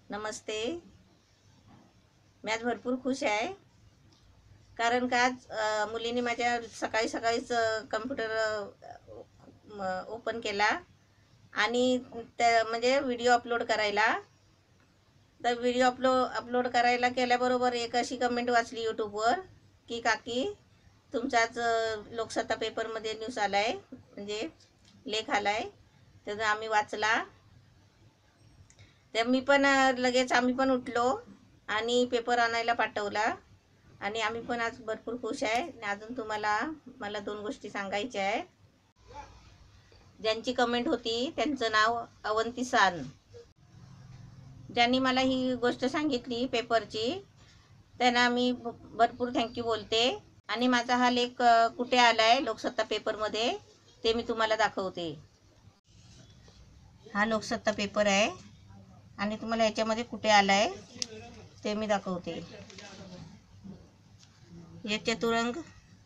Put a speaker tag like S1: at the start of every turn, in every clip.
S1: नमस्ते. मी आज भरपूर खुश आहे, कारण का आज मुलींनी माझ्या सकाळी सकाळीच कम्प्युटर ओपन केला आणि त्या म्हणजे व्हिडिओ अपलोड करायला. तर व्हिडिओ अपलोड करायला केल्याबरोबर एक अशी कमेंट वाचली यूट्यूबवर की काकी तुमचाच लोकसत्ता पेपरमध्ये न्यूज आला आहे, म्हणजे लेख आला आहे. तर आम्ही वाचला. तर मी पण लगेच आम्ही पण उठलो आणि पेपर आणायला पाठवला आणि आम्ही पण आज भरपूर खुश आहे. आणि अजून मला 2 गोष्टी सांगायच्या आहे. ज्यांची कमेंट होती त्यांचं नाव अवंती सान. ज्यांनी मला ही गोष्ट सांगितली पेपरची, त्यांना मी भरपूर थँक्यू बोलते. आणि माझा हा लेख कुठे आला आहे लोकसत्ता पेपरमध्ये ते मी तुम्हाला दाखवते. हा लोकसत्ता पेपर आहे आणि तुम्हाला याच्यामध्ये कुठे आला आहे ते मी दाखवते. या चतुरंग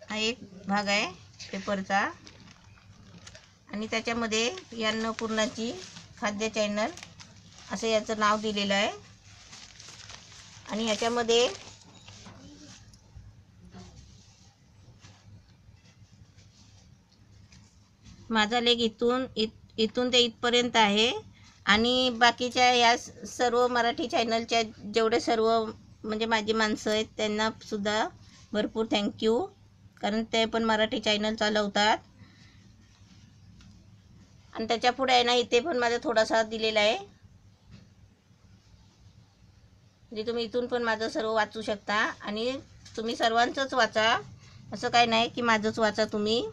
S1: हा एक भाग आहे पेपरचा आणि त्याच्यामध्ये या अन्नपूर्णाची खाद्य चॅनल असं याचं नाव दिलेलं आहे. आणि ह्याच्यामध्ये माझा लेख इथून ते इथपर्यंत आहे. आणि बाकीच्या या सर्व मराठी चॅनलच्या जेवढे सर्व म्हणजे माझी माणसं आहेत त्यांना सुद्धा भरपूर थँक्यू, कारण ते पण मराठी चॅनल चालवतात. आणि त्याच्या पुढे आहे ना, इथे पण माझा थोडासा दिलेला आहे, म्हणजे तुम्ही इथून पण माझं सर्व वाचू शकता. आणि तुम्ही सर्वांचंच वाचा, असं काही नाही की माझंच वाचा तुम्ही.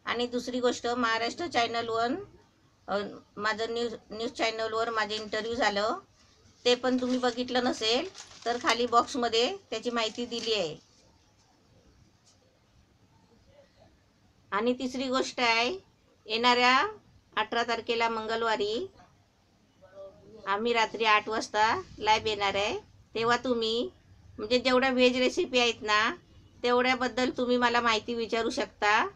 S1: आणि दुसरी गोष्ट, महाराष्ट्र चॅनलवर माझं न्यूज चॅनलवर माझे इंटरव्ह्यू झालं, ते पण तुम्ही बघितलं नसेल तर खाली बॉक्समध्ये त्याची माहिती दिली आहे. आणि तिसरी गोष्ट आहे, येणाऱ्या 18 तारखेला मंगळवारी आम्ही रात्री 8 वाजता लाईव्ह येणार आहे. तेव्हा तुम्ही म्हणजे जेवढ्या व्हेज रेसिपी आहेत ना तेवढ्याबद्दल तुम्ही मला माहिती विचारू शकता.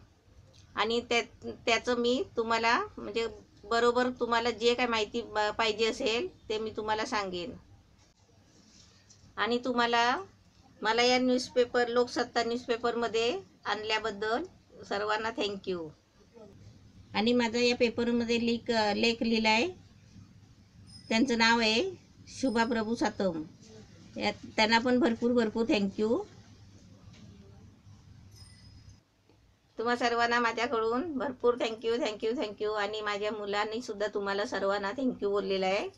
S1: आणि त्याचं मी तुम्हाला म्हणजे बरोबर तुम्हाला जे काय माहिती पाहिजे असेल ते मी तुम्हाला सांगेन. आणि मला या लोकसत्ता न्यूजपेपरमध्ये आणल्याबद्दल सर्वांना थँक्यू. आणि माझा या पेपरमध्ये लेख लिहिला आहे, त्यांचं नाव आहे शुभा प्रभू सातम. त्यांना पण भरपूर थँक्यू. तुम्हा सर्वांना माझ्याकडून भरपूर थँक्यू. आणि माझ्या मुलांनी सुद्धा तुम्हाला सर्वांना थँक्यू बोललेलं आहे.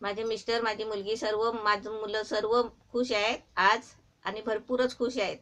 S1: माझे मिस्टर, माझी मुलगी, माझी मुलं सर्व खुश आहेत आज आणि भरपूरच खुश आहेत.